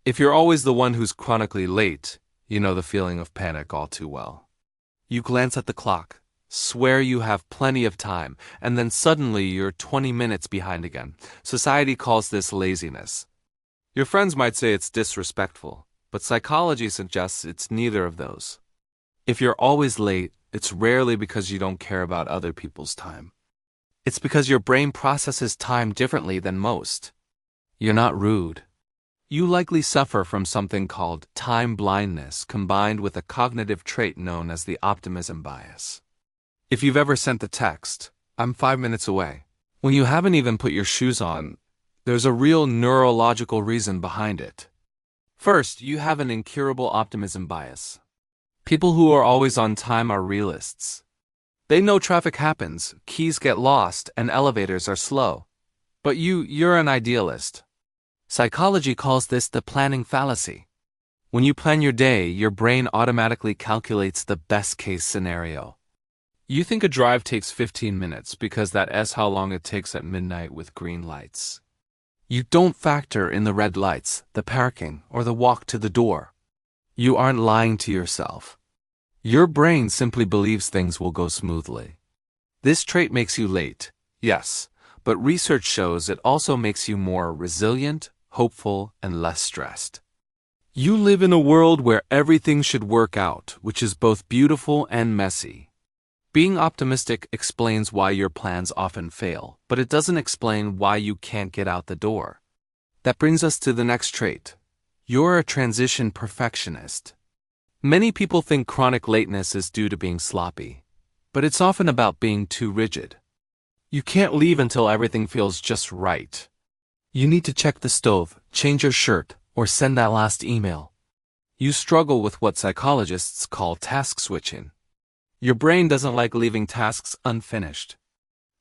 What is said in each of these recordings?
If you're always the one who's chronically late, you know the feeling of panic all too well. You glance at the clock, swear you have plenty of time, and then suddenly you're 20 minutes behind again. Society calls this laziness. Your friends might say it's disrespectful, but psychology suggests it's neither of those. If you're always late, it's rarely because you don't care about other people's time. It's because your brain processes time differently than most. You're not rude. You likely suffer from something called time blindness combined with a cognitive trait known as the optimism bias. If you've ever sent the text, "I'm 5 minutes away," when you haven't even put your shoes on, there's a real neurological reason behind it. First, you have an incurable optimism bias. People who are always on time are realists. They know traffic happens, keys get lost, and elevators are slow. But you're an idealist. Psychology calls this the planning fallacy. When you plan your day, your brain automatically calculates the best-case scenario. You think a drive takes 15 minutes because that's how long it takes at midnight with green lights. You don't factor in the red lights, the parking, or the walk to the door. You aren't lying to yourself. Your brain simply believes things will go smoothly. This trait makes you late, yes, but research shows it also makes you more resilient, hopeful, and less stressed. You live in a world where everything should work out, which is both beautiful and messy. Being optimistic explains why your plans often fail, but it doesn't explain why you can't get out the door. That brings us to the next trait. You're a transition perfectionist. Many people think chronic lateness is due to being sloppy, but it's often about being too rigid. You can't leave until everything feels just right. You need to check the stove, change your shirt, or send that last email. You struggle with what psychologists call task switching. Your brain doesn't like leaving tasks unfinished.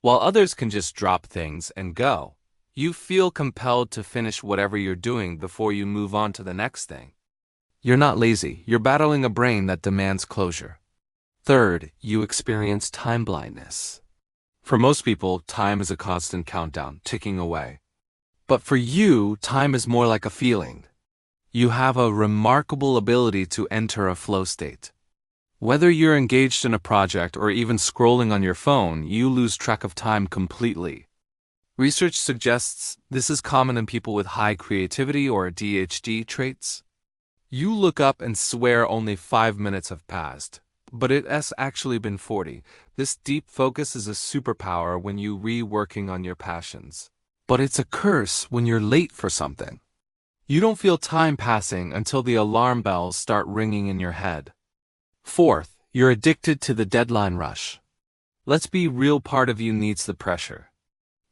While others can just drop things and go, you feel compelled to finish whatever you're doing before you move on to the next thing. You're not lazy, you're battling a brain that demands closure. Third, you experience time blindness. For most people, time is a constant countdown, ticking away. But for you, time is more like a feeling. You have a remarkable ability to enter a flow state. Whether you're engaged in a project or even scrolling on your phone, you lose track of time completely. Research suggests this is common in people with high creativity or ADHD traits. You look up and swear only 5 minutes have passed, but it has actually been 40. This deep focus is a superpower when you're working on your passions. But it's a curse when you're late for something. You don't feel time passing until the alarm bells start ringing in your head. Fourth, you're addicted to the deadline rush. Let's be real, part of you needs the pressure.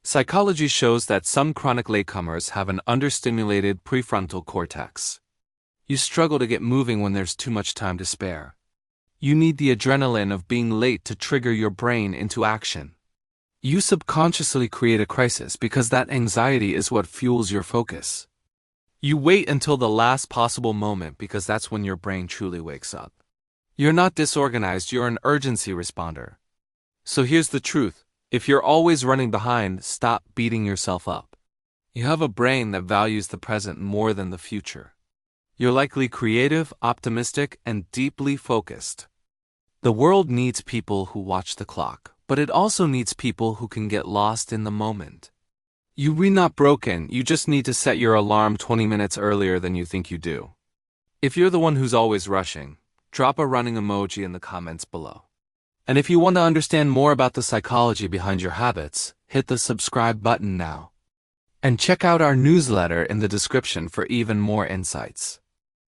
Psychology shows that some chronic latecomers have an understimulated prefrontal cortex. You struggle to get moving when there's too much time to spare. You need the adrenaline of being late to trigger your brain into action. You subconsciously create a crisis because that anxiety is what fuels your focus. You wait until the last possible moment because that's when your brain truly wakes up. You're not disorganized, you're an urgency responder. So here's the truth. If you're always running behind, stop beating yourself up. You have a brain that values the present more than the future. You're likely creative, optimistic, and deeply focused. The world needs people who watch the clock, but it also needs people who can get lost in the moment. You're not broken, you just need to set your alarm 20 minutes earlier than you think you do. If you're the one who's always rushing, drop a running emoji in the comments below. And if you want to understand more about the psychology behind your habits, hit the subscribe button now. And check out our newsletter in the description for even more insights.